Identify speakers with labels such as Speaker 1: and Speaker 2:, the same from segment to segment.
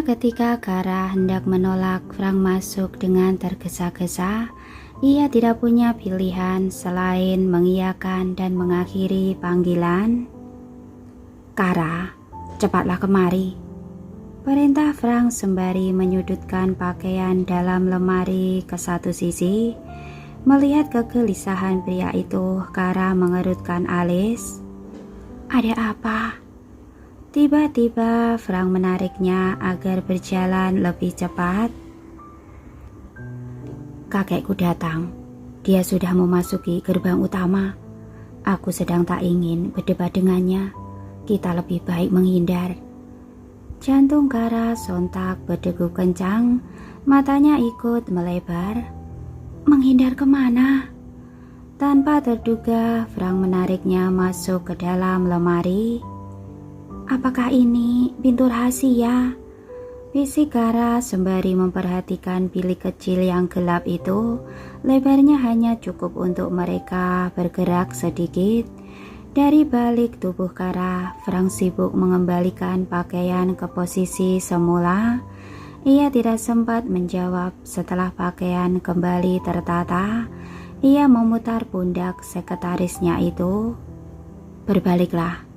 Speaker 1: ketika Kara hendak menolak Frank masuk dengan tergesa-gesa, ia tidak punya pilihan selain mengiyakan dan mengakhiri panggilan. "Kara, cepatlah kemari," perintah Frank sembari menyudutkan pakaian dalam lemari ke satu sisi. Melihat kegelisahan pria itu, Kara mengerutkan alis. "Ada apa?" Tiba-tiba Frank menariknya agar berjalan lebih cepat. "Kakekku datang. Dia sudah memasuki gerbang utama. Aku sedang tak ingin berdebat dengannya. Kita lebih baik menghindar." Jantung Kara sontak berdegup kencang, matanya ikut melebar. "Menghindar kemana?" Tanpa terduga, Frank menariknya masuk ke dalam lemari. "Apakah ini pintu rahasia?" bisik Kara sembari memperhatikan bilik kecil yang gelap itu. Lebarnya hanya cukup untuk mereka bergerak sedikit. Dari balik tubuh Kara, Frank sibuk mengembalikan pakaian ke posisi semula. Ia tidak sempat menjawab. Setelah pakaian kembali tertata, ia memutar pundak sekretarisnya itu. "Berbaliklah."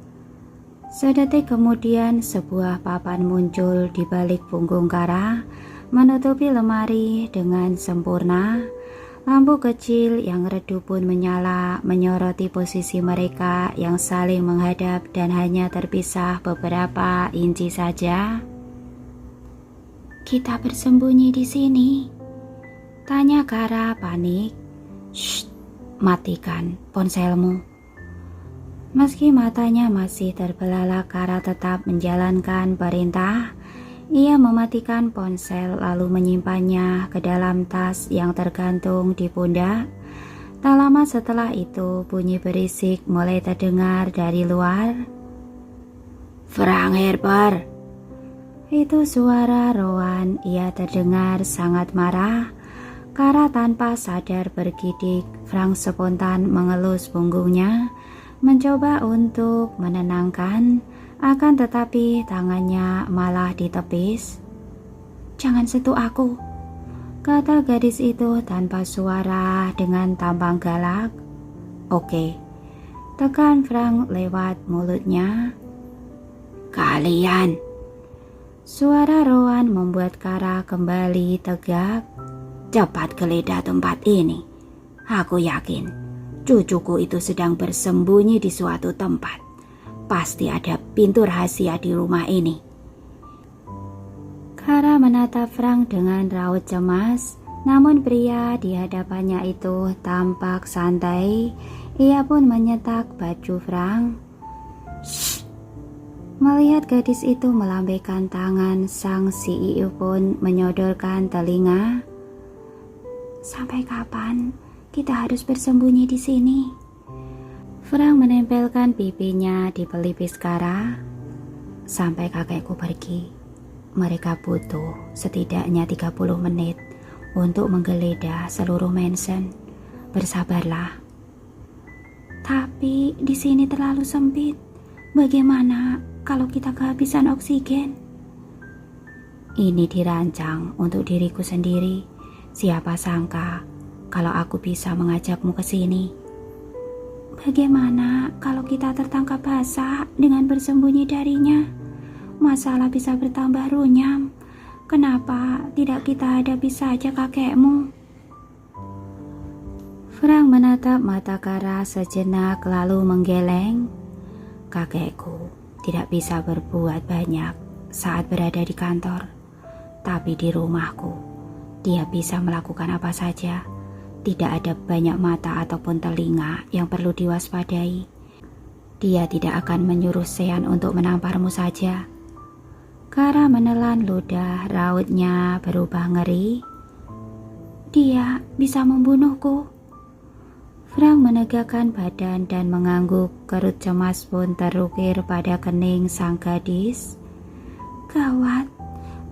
Speaker 1: Sedetik kemudian sebuah papan muncul di balik punggung Kara, menutupi lemari dengan sempurna. Lampu kecil yang redup pun menyala, menyoroti posisi mereka yang saling menghadap dan hanya terpisah beberapa inci saja. "Kita bersembunyi di sini?" tanya Kara panik. "Shh, matikan ponselmu." Meski matanya masih terbelalak, Kara tetap menjalankan perintah. Ia mematikan ponsel lalu menyimpannya ke dalam tas yang tergantung di pundak. Tak lama setelah itu, bunyi berisik mulai terdengar dari luar. "Frank Harper!" Itu suara Rowan. Ia terdengar sangat marah. Kara tanpa sadar bergidik. Frank spontan mengelus punggungnya, mencoba untuk menenangkan, akan tetapi tangannya malah ditepis. "Jangan sentuh aku," kata gadis itu tanpa suara dengan tampang galak. "Oke," tekan Frank lewat mulutnya. "Kalian!" Suara Rowan membuat Kara kembali tegak. "Cepat geledah tempat ini. Aku yakin cucuku itu sedang bersembunyi di suatu tempat. Pasti ada pintu rahasia di rumah ini." Kara menatap Frank dengan raut cemas, namun pria di hadapannya itu tampak santai. Ia pun menyetak baju Frank. "Shh." Melihat gadis itu melambaikan tangan, sang CEO pun menyodorkan telinga. "Sampai kapan kita harus bersembunyi di sini?" Frank menempelkan pipinya di pelipis Kara. "Sampai kakekku pergi. Mereka butuh setidaknya 30 menit untuk menggeledah seluruh mansion. Bersabarlah." "Tapi di sini terlalu sempit. Bagaimana kalau kita kehabisan oksigen?" "Ini dirancang untuk diriku sendiri. Siapa sangka kalau aku bisa mengajakmu ke sini." "Bagaimana kalau kita tertangkap basah dengan bersembunyi darinya? Masalah bisa bertambah runyam. Kenapa tidak kita hadapi saja kakekmu?" Frank menatap mata Kara sejenak lalu menggeleng. "Kakekku tidak bisa berbuat banyak saat berada di kantor. Tapi di rumahku, dia bisa melakukan apa saja. Tidak ada banyak mata ataupun telinga yang perlu diwaspadai. Dia tidak akan menyuruh Sean untuk menamparmu saja." Kara menelan ludah, rautnya berubah ngeri. "Dia bisa membunuhku." Frank menegakkan badan dan mengangguk. Kerut cemas pun terukir pada kening sang gadis. "Gawat,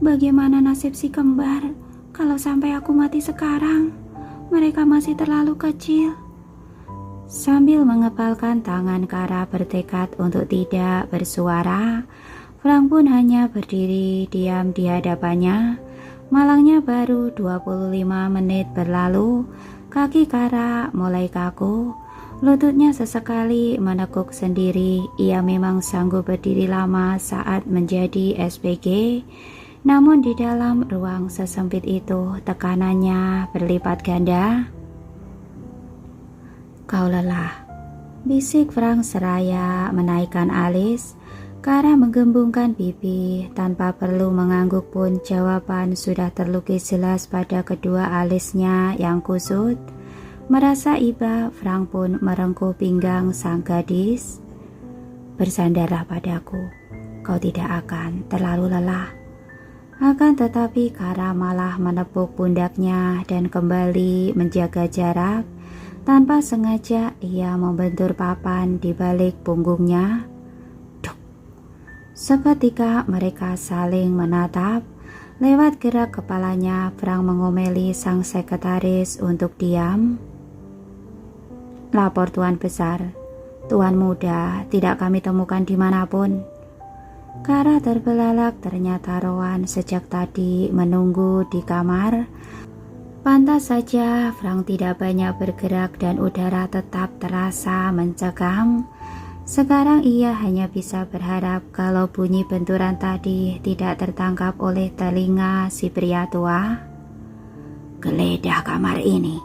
Speaker 1: bagaimana nasib si kembar kalau sampai aku mati sekarang? Mereka masih terlalu kecil." Sambil mengepalkan tangan, Kara bertekad untuk tidak bersuara. Frank pun hanya berdiri diam di hadapannya. Malangnya baru 25 menit berlalu, kaki Kara mulai kaku, lututnya sesekali menekuk sendiri. Ia memang sanggup berdiri lama saat menjadi SPG, namun di dalam ruang sesempit itu tekanannya berlipat ganda. "Kau lelah," bisik Frank seraya menaikkan alis. Kara menggembungkan pipi, tanpa perlu mengangguk pun jawaban sudah terlukis jelas pada kedua alisnya yang kusut. Merasa iba, Frank pun merengkuh pinggang sang gadis. "Bersandarlah padaku, kau tidak akan terlalu lelah." Akan tetapi Kara malah menepuk pundaknya dan kembali menjaga jarak. Tanpa sengaja ia membentur papan di balik punggungnya. Seketika mereka saling menatap. Lewat gerak kepalanya, Frank mengomeli sang sekretaris untuk diam. "Lapor Tuan Besar, Tuan Muda tidak kami temukan dimanapun." Kara terbelalak, ternyata Rowan sejak tadi menunggu di kamar. Pantas saja Frank tidak banyak bergerak dan udara tetap terasa mencekam. Sekarang ia hanya bisa berharap kalau bunyi benturan tadi tidak tertangkap oleh telinga si pria tua. "Geledah kamar ini,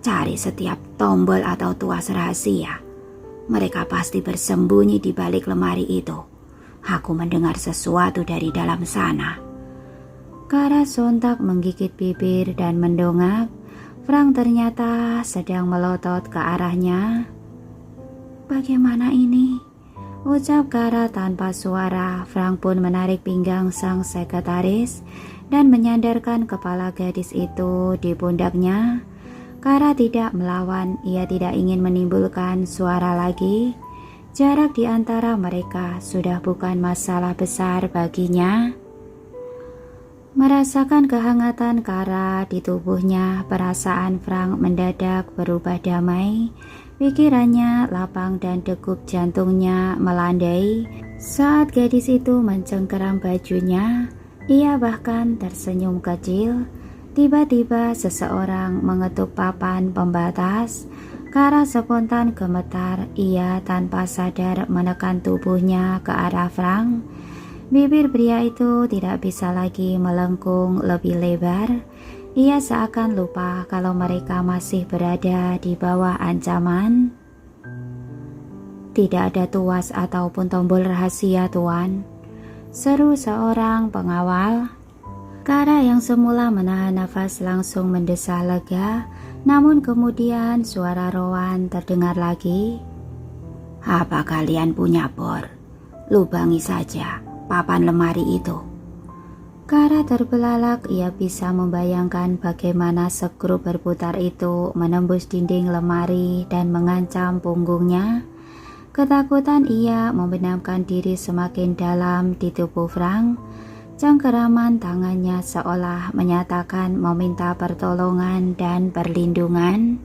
Speaker 1: cari setiap tombol atau tuas rahasia. Mereka pasti bersembunyi di balik lemari itu. Aku mendengar sesuatu dari dalam sana." Kara sontak menggigit bibir dan mendongak. Frank ternyata sedang melotot ke arahnya. "Bagaimana ini?" ucap Kara tanpa suara. Frank pun menarik pinggang sang sekretaris dan menyandarkan kepala gadis itu di pundaknya. Kara tidak melawan, ia tidak ingin menimbulkan suara lagi. Jarak di antara mereka sudah bukan masalah besar baginya. Merasakan kehangatan Kara di tubuhnya, perasaan Frank mendadak berubah damai. Pikirannya lapang dan degup jantungnya melandai. Saat gadis itu mencengkeram bajunya, ia bahkan tersenyum kecil. Tiba-tiba seseorang mengetuk papan pembatas. Kara spontan gemetar, ia tanpa sadar menekan tubuhnya ke arah Frank. Bibir pria itu tidak bisa lagi melengkung lebih lebar. Ia seakan lupa kalau mereka masih berada di bawah ancaman. "Tidak ada tuas ataupun tombol rahasia, Tuan," seru seorang pengawal. Kara yang semula menahan nafas langsung mendesah lega, namun kemudian suara Rowan terdengar lagi. "Apa kalian punya bor? Lubangi saja papan lemari itu." Kara terbelalak, ia bisa membayangkan bagaimana skru berputar itu menembus dinding lemari dan mengancam punggungnya. Ketakutan ia membenamkan diri semakin dalam di tubuh Frank. Cengkeraman tangannya seolah menyatakan meminta pertolongan dan perlindungan.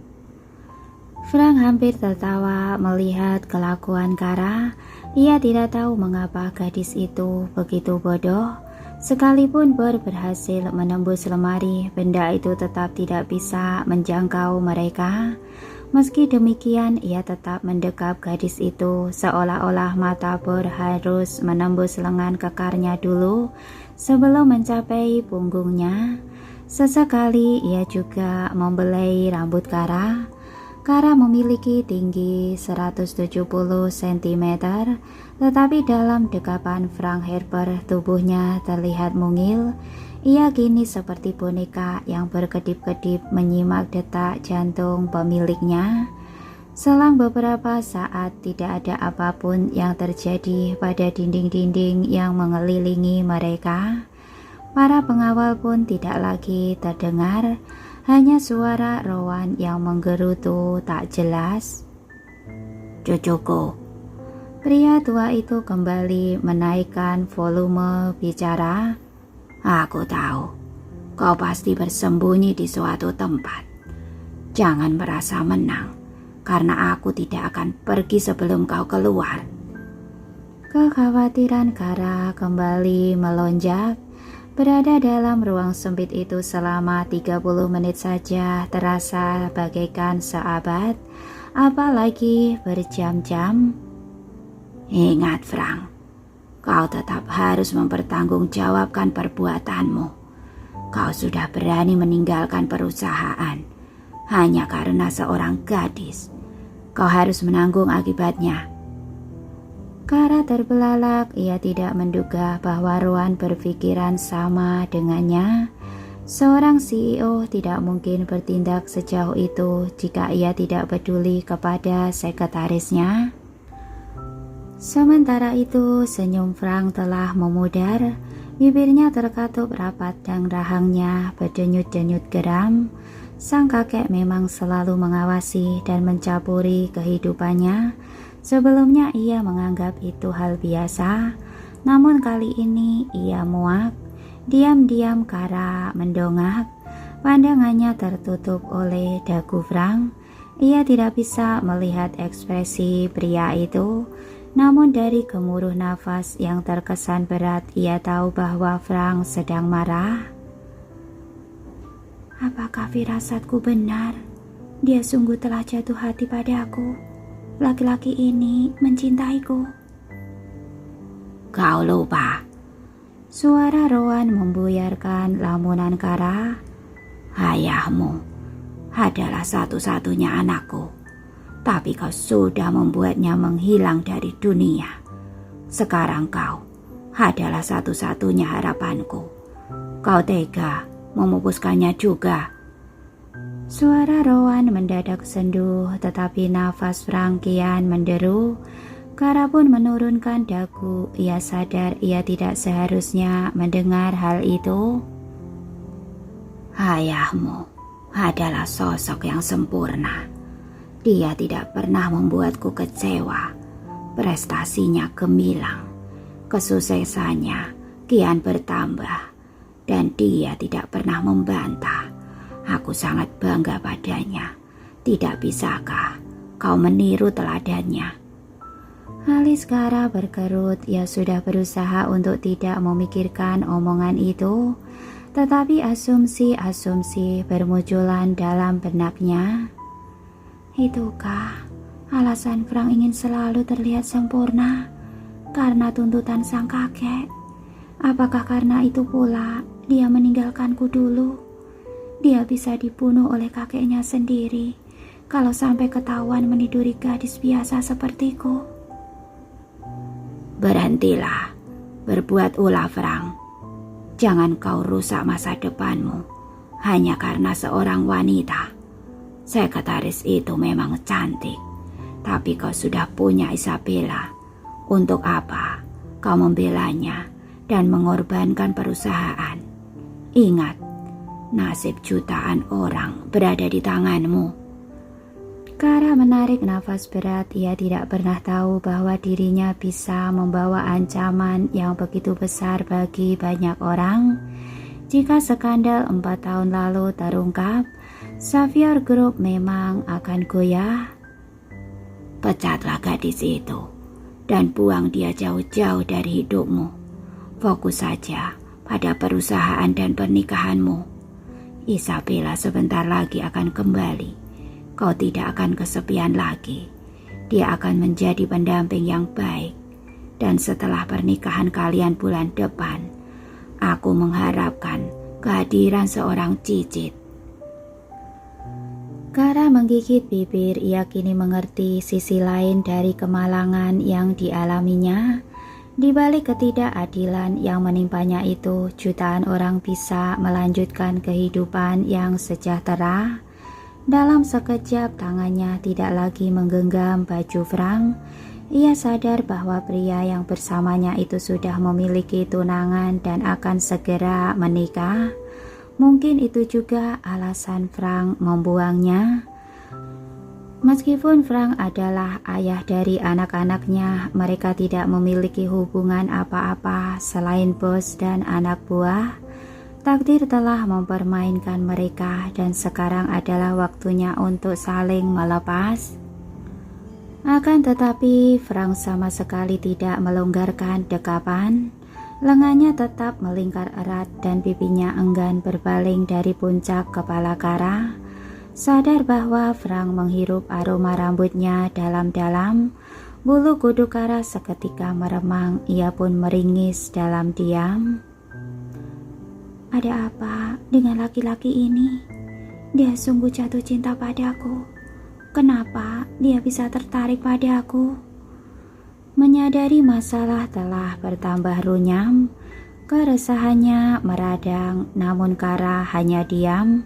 Speaker 1: Frank hampir tertawa melihat kelakuan Kara. Ia tidak tahu mengapa gadis itu begitu bodoh. Sekalipun bor berhasil menembus lemari, benda itu tetap tidak bisa menjangkau mereka. Meski demikian, ia tetap mendekap gadis itu, seolah-olah mata bor harus menembus lengan kekarnya dulu sebelum mencapai punggungnya. Sesekali ia juga membelai rambut Kara. Kara memiliki tinggi 170 cm, tetapi dalam dekapan Frank Harper tubuhnya terlihat mungil. Ia kini seperti boneka yang berkedip-kedip menyimak detak jantung pemiliknya. Selang beberapa saat tidak ada apapun yang terjadi pada dinding-dinding yang mengelilingi mereka. Para pengawal pun tidak lagi terdengar, hanya suara Rowan yang menggerutu tak jelas. "Cucuku." Pria tua itu kembali menaikkan volume bicara. "Aku tahu, kau pasti bersembunyi di suatu tempat. Jangan merasa menang, karena aku tidak akan pergi sebelum kau keluar." Kekhawatiran Kara kembali melonjak. Berada dalam ruang sempit itu selama 30 menit saja terasa bagaikan seabad, apalagi berjam-jam. Ingat Frank, kau tetap harus mempertanggungjawabkan perbuatanmu. Kau sudah berani meninggalkan perusahaan hanya karena seorang gadis. Kau harus menanggung akibatnya. Kara terbelalak, ia tidak menduga bahwa Rowan berpikiran sama dengannya. Seorang CEO tidak mungkin bertindak sejauh itu jika ia tidak peduli kepada sekretarisnya. Sementara itu, senyum Frank telah memudar, bibirnya terkatup rapat dan rahangnya berdenyut-denyut geram. Sang kakek memang selalu mengawasi dan mencampuri kehidupannya. Sebelumnya ia menganggap itu hal biasa, namun kali ini ia muak. Diam-diam Kara mendongak, pandangannya tertutup oleh dagu Frank. Ia tidak bisa melihat ekspresi pria itu, namun dari gemuruh nafas yang terkesan berat ia tahu bahwa Frank sedang marah. Apakah firasatku benar? Dia sungguh telah jatuh hati padaku. Laki-laki ini mencintaiku. Kau lupa. Suara Rowan membuyarkan lamunan Kara. Ayahmu adalah satu-satunya anakku, tapi kau sudah membuatnya menghilang dari dunia. Sekarang kau adalah satu-satunya harapanku. Kau tega memupuskannya juga. Suara Rowan mendadak sendu, tetapi nafas Frank kian menderu. Kara pun menurunkan dagu. Ia sadar ia tidak seharusnya mendengar hal itu. Ayahmu adalah sosok yang sempurna. Dia tidak pernah membuatku kecewa. Prestasinya gemilang. Kesuksesannya kian bertambah. Dan dia tidak pernah membantah. Aku sangat bangga padanya. Tidak bisakah kau meniru teladannya? Alis Kara berkerut. Ia sudah berusaha untuk tidak memikirkan omongan itu, tetapi asumsi-asumsi bermunculan dalam benaknya. Itukah alasan Frank ingin selalu terlihat sempurna? Karena tuntutan sang kakek? Apakah karena itu pula dia meninggalkanku dulu? Dia bisa dibunuh oleh kakeknya sendiri kalau sampai ketahuan meniduri gadis biasa sepertiku. Berhentilah berbuat ulah Frank. Jangan kau rusak masa depanmu hanya karena seorang wanita. Sekretaris itu memang cantik, tapi kau sudah punya Isabella. Untuk apa kau membelanya dan mengorbankan perusahaan? Ingat, nasib jutaan orang berada di tanganmu. Kara menarik nafas berat. Ia tidak pernah tahu bahwa dirinya bisa membawa ancaman yang begitu besar bagi banyak orang. Jika skandal 4 tahun lalu terungkap, Xavier Group memang akan goyah. Pecatlah gadis itu dan buang dia jauh-jauh dari hidupmu. Fokus saja pada perusahaan dan pernikahanmu. Isabella sebentar lagi akan kembali. Kau tidak akan kesepian lagi. Dia akan menjadi pendamping yang baik. Dan setelah pernikahan kalian bulan depan, aku mengharapkan kehadiran seorang cicit. Kara menggigit bibir. Ia kini mengerti sisi lain dari kemalangan yang dialaminya. Di balik ketidakadilan yang menimpanya itu, jutaan orang bisa melanjutkan kehidupan yang sejahtera. Dalam sekejap tangannya tidak lagi menggenggam baju Frank. Ia sadar bahwa pria yang bersamanya itu sudah memiliki tunangan dan akan segera menikah. Mungkin itu juga alasan Frank membuangnya. Meskipun Frank adalah ayah dari anak-anaknya, mereka tidak memiliki hubungan apa-apa selain bos dan anak buah. Takdir telah mempermainkan mereka dan sekarang adalah waktunya untuk saling melepas. Akan tetapi Frank sama sekali tidak melonggarkan dekapan. Lengannya tetap melingkar erat dan pipinya enggan berpaling dari puncak kepala Kara. Sadar bahwa Frank menghirup aroma rambutnya dalam-dalam, bulu kuduk Kara seketika meremang, ia pun meringis dalam diam. Ada apa dengan laki-laki ini? Dia sungguh jatuh cinta padaku. Kenapa dia bisa tertarik padaku? Menyadari masalah telah bertambah runyam, keresahannya meradang, namun Kara hanya diam.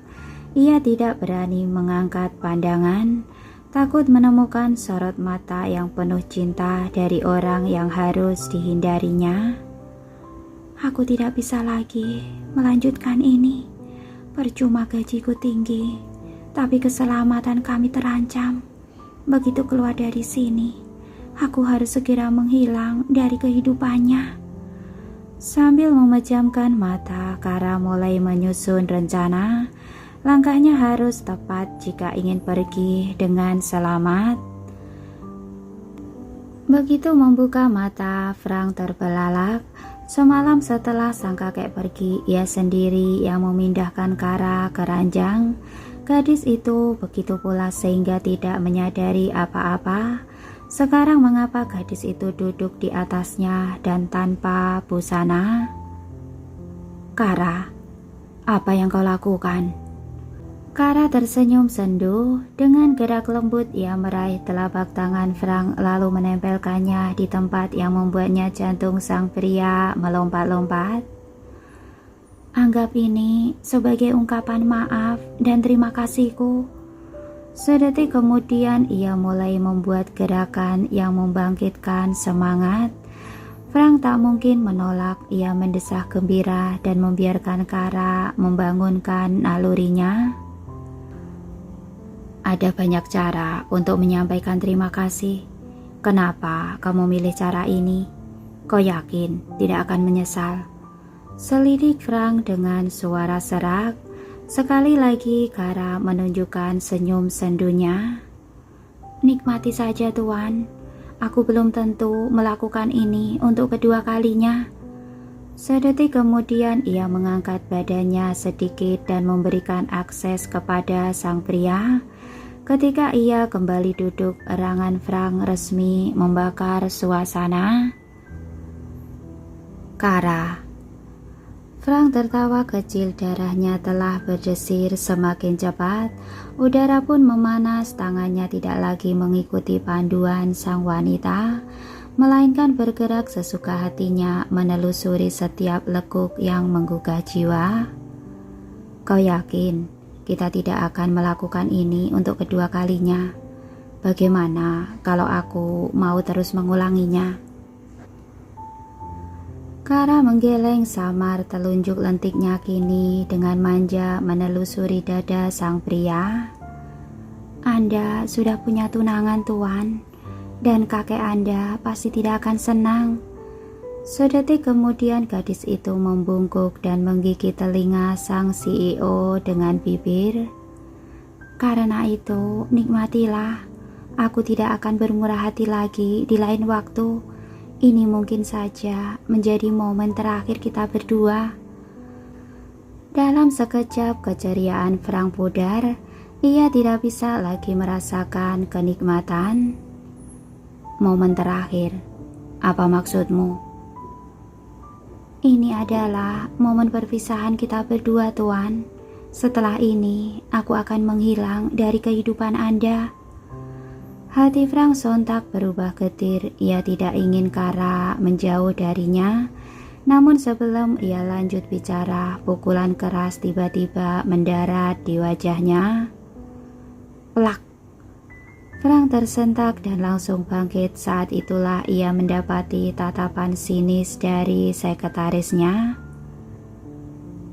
Speaker 1: Ia tidak berani mengangkat pandangan, takut menemukan sorot mata yang penuh cinta dari orang yang harus dihindarinya. Aku tidak bisa lagi melanjutkan ini. Percuma gajiku tinggi, tapi keselamatan kami terancam. Begitu keluar dari sini, aku harus segera menghilang dari kehidupannya. Sambil memejamkan mata, Kara mulai menyusun rencana. Langkahnya harus tepat jika ingin pergi dengan selamat. Begitu membuka mata, Frank terbelalak. Semalam setelah sang kakek pergi, ia sendiri yang memindahkan Kara ke ranjang. Gadis itu begitu pula sehingga tidak menyadari apa-apa. Sekarang mengapa gadis itu duduk di atasnya dan tanpa busana? Kara, apa yang kau lakukan? Kara tersenyum sendu. Dengan gerak lembut ia meraih telapak tangan Frank lalu menempelkannya di tempat yang membuatnya jantung sang pria melompat-lompat. Anggap ini sebagai ungkapan maaf dan terima kasihku. Sedetik kemudian ia mulai membuat gerakan yang membangkitkan semangat. Frank tak mungkin menolak, ia mendesah gembira dan membiarkan Kara membangunkan nalurinya. Ada banyak cara untuk menyampaikan terima kasih. Kenapa kamu milih cara ini? Kau yakin tidak akan menyesal? Selidik Frank dengan suara serak. Sekali lagi Kara menunjukkan senyum sendunya. Nikmati saja Tuan, aku belum tentu melakukan ini untuk kedua kalinya. Sedetik kemudian ia mengangkat badannya sedikit dan memberikan akses kepada sang pria. Ketika ia kembali duduk, erangan Frank resmi membakar suasana. Kara. Frank tertawa kecil, darahnya telah berdesir semakin cepat. Udara pun memanas, tangannya tidak lagi mengikuti panduan sang wanita, melainkan bergerak sesuka hatinya menelusuri setiap lekuk yang menggugah jiwa. Kau yakin kita tidak akan melakukan ini untuk kedua kalinya? Bagaimana kalau aku mau terus mengulanginya? Kara menggeleng samar, telunjuk lentiknya kini dengan manja menelusuri dada sang pria. Anda sudah punya tunangan Tuan, dan kakek Anda pasti tidak akan senang. Sedetik kemudian gadis itu membungkuk dan menggigit telinga sang CEO dengan bibir. Karena itu, nikmatilah. Aku tidak akan bermurah hati lagi di lain waktu. Ini mungkin saja menjadi momen terakhir kita berdua. Dalam sekejap keceriaan Frank pudar. Ia tidak bisa lagi merasakan kenikmatan. Momen terakhir, apa maksudmu? Ini adalah momen perpisahan kita berdua, Tuan. Setelah ini, aku akan menghilang dari kehidupan Anda. Hati Frank sontak berubah getir. Ia tidak ingin Kara menjauh darinya. Namun sebelum ia lanjut bicara, pukulan keras tiba-tiba mendarat di wajahnya. Plak! Frank tersentak dan langsung bangkit. Saat itulah ia mendapati tatapan sinis dari sekretarisnya.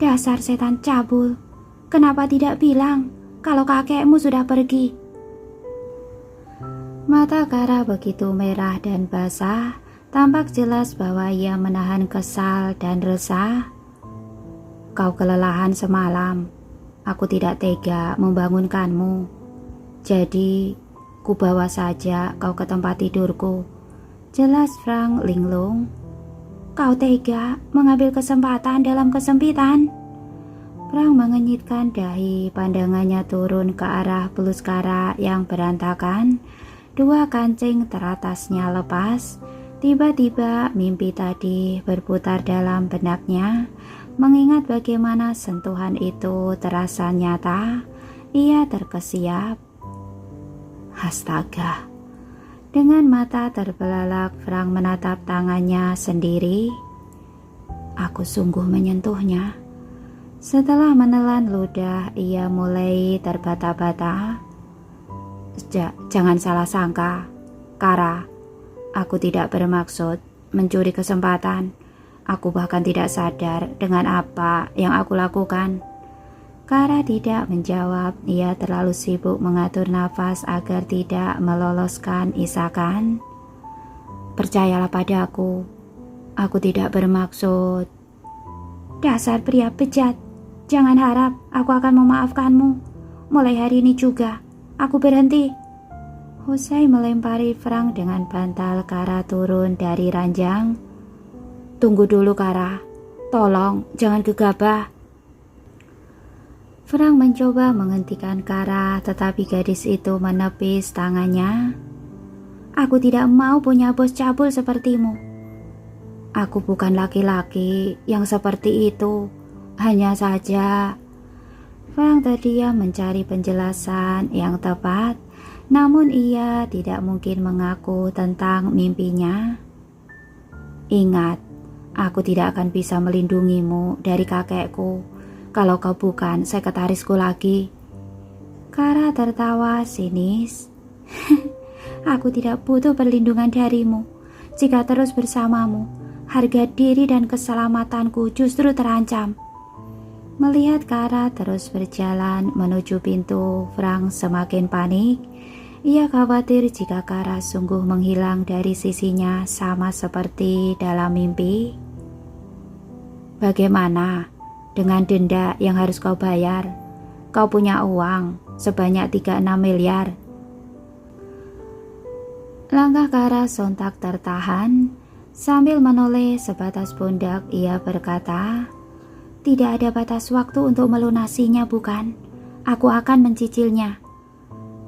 Speaker 1: Dasar setan cabul, kenapa tidak bilang kalau kakekmu sudah pergi? Mata Kara begitu merah dan basah, tampak jelas bahwa ia menahan kesal dan resah. Kau kelelahan semalam, aku tidak tega membangunkanmu. Jadi, Ku bawa saja kau ke tempat tidurku. Jelas Frank linglung. Kau tega mengambil kesempatan dalam kesempitan. Frank mengenyitkan dahi, pandangannya turun ke arah peluskara yang berantakan. Dua kancing teratasnya lepas. Tiba-tiba mimpi tadi berputar dalam benaknya. Mengingat bagaimana sentuhan itu terasa nyata, ia terkesiap. Astaga. Dengan mata terbelalak, Frank menatap tangannya sendiri. Aku sungguh menyentuhnya. Setelah menelan ludah, ia mulai terbata-bata. Jangan salah sangka, Kara. Aku tidak bermaksud mencuri kesempatan. Aku bahkan tidak sadar dengan apa yang aku lakukan. Kara tidak menjawab, ia terlalu sibuk mengatur nafas agar tidak meloloskan isakan. Percayalah padaku, aku tidak bermaksud. Dasar pria bejat, jangan harap aku akan memaafkanmu. Mulai hari ini juga, aku berhenti. Usai melempari Frank dengan bantal, Kara turun dari ranjang. Tunggu dulu Kara, tolong jangan gegabah. Frank mencoba menghentikan Kara, tetapi gadis itu menepis tangannya. Aku tidak mau punya bos cabul sepertimu. Aku bukan laki-laki yang seperti itu. Hanya saja, Frank terdiam mencari penjelasan yang tepat, namun ia tidak mungkin mengaku tentang mimpinya. Ingat, aku tidak akan bisa melindungimu dari kakekku. Kalau kau bukan sekretarisku lagi. Kara tertawa sinis. Aku tidak butuh perlindungan darimu. Jika terus bersamamu, harga diri dan keselamatanku justru terancam. Melihat Kara terus berjalan menuju pintu, Frank semakin panik. Ia khawatir jika Kara sungguh menghilang dari sisinya sama seperti dalam mimpi. Bagaimana dengan denda yang harus kau bayar? Kau punya uang sebanyak 36 miliar. Langkah Kara sontak tertahan. Sambil menoleh sebatas pundak, ia berkata, tidak ada batas waktu untuk melunasinya, bukan? Aku akan mencicilnya.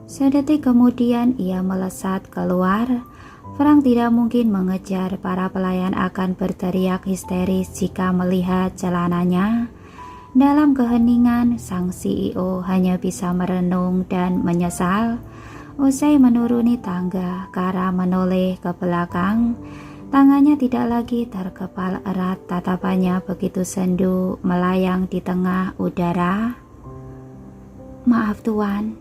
Speaker 1: Sedetik kemudian ia melesat keluar. Frank tidak mungkin mengejar, para pelayan akan berteriak histeris jika melihat celananya. Dalam keheningan, sang CEO hanya bisa merenung dan menyesal. Usai menuruni tangga, Kara menoleh ke belakang. Tangannya tidak lagi terkepal erat, tatapannya begitu sendu melayang di tengah udara. Maaf Tuan,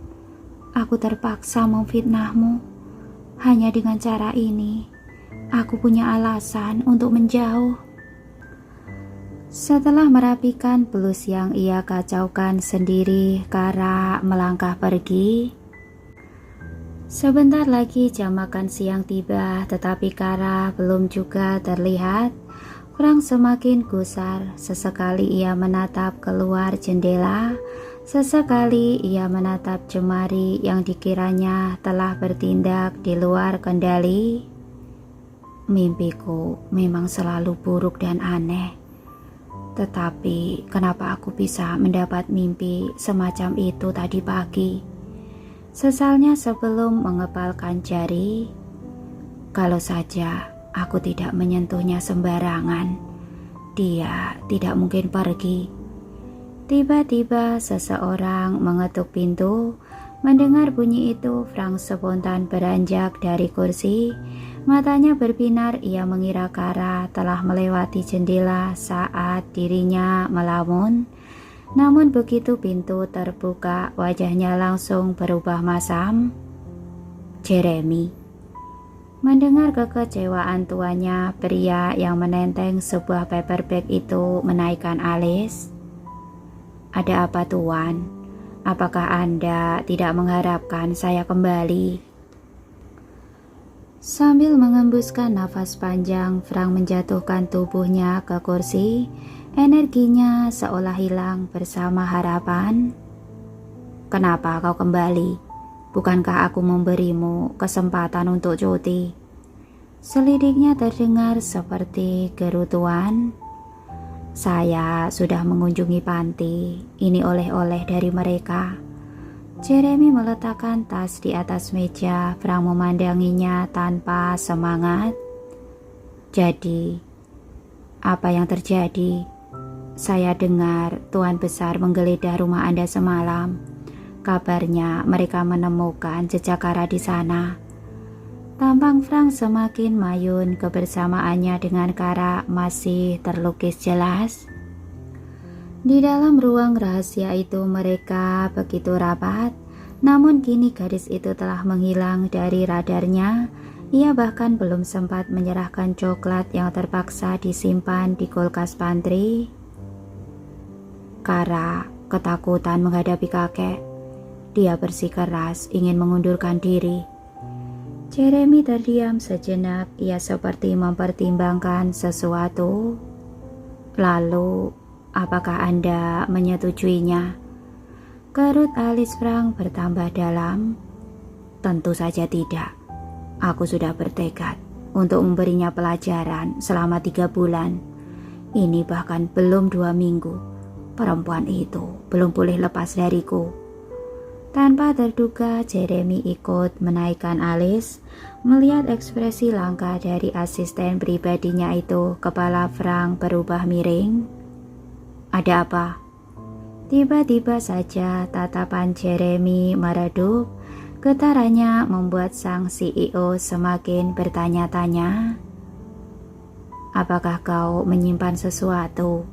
Speaker 1: aku terpaksa memfitnahmu. Hanya dengan cara ini, aku punya alasan untuk menjauh. Setelah merapikan blus yang ia kacaukan sendiri, Kara melangkah pergi. Sebentar lagi jam makan siang tiba, tetapi Kara belum juga terlihat. Frank semakin gusar. Sesekali ia menatap keluar jendela. Sesekali ia menatap jemari yang dikiranya telah bertindak di luar kendali. Mimpiku memang selalu buruk dan aneh. Tetapi kenapa aku bisa mendapat mimpi semacam itu tadi pagi? Sesalnya sebelum mengepalkan jari. Kalau saja aku tidak menyentuhnya sembarangan, dia tidak mungkin pergi. Tiba-tiba seseorang mengetuk pintu. Mendengar bunyi itu, Frank spontan beranjak dari kursi. Matanya berbinar, ia mengira Kara telah melewati jendela saat dirinya melamun. Namun begitu pintu terbuka, wajahnya langsung berubah masam. Jeremy. Mendengar kekecewaan tuannya, pria yang menenteng sebuah paperback itu menaikkan alis. Ada apa Tuan? Apakah Anda tidak mengharapkan saya kembali? Sambil mengembuskan nafas panjang, Frank menjatuhkan tubuhnya ke kursi. Energinya seolah hilang bersama harapan. Kenapa kau kembali? Bukankah aku memberimu kesempatan untuk cuti? Selidiknya terdengar seperti gerutuan. Saya sudah mengunjungi panti, ini oleh-oleh dari mereka. Jeremy meletakkan tas di atas meja, Frank memandanginya tanpa semangat. Jadi, apa yang terjadi? Saya dengar Tuan Besar menggeledah rumah Anda semalam. Kabarnya mereka menemukan jejak Kara di sana. Tampang Frank semakin mayun, kebersamaannya dengan Kara masih terlukis jelas. Di dalam ruang rahasia itu mereka begitu rapat, namun kini gadis itu telah menghilang dari radarnya. Ia bahkan belum sempat menyerahkan coklat yang terpaksa disimpan di kulkas pantry. Kara ketakutan menghadapi kakek. Dia bersikeras ingin mengundurkan diri. Jeremy terdiam sejenak, ia seperti mempertimbangkan sesuatu. Lalu, apakah Anda menyetujuinya? Kerut alis Frank bertambah dalam. Tentu saja tidak. Aku sudah bertekad untuk memberinya pelajaran selama 3 bulan. Ini bahkan belum 2 minggu. Perempuan itu belum pulih lepas dariku. Tanpa terduga, Jeremy ikut menaikkan alis. Melihat ekspresi langka dari asisten pribadinya itu, kepala Frank berubah miring. Ada apa? Tiba-tiba saja tatapan Jeremy meredup. Getarannya membuat sang CEO semakin bertanya-tanya. Apakah kau menyimpan sesuatu?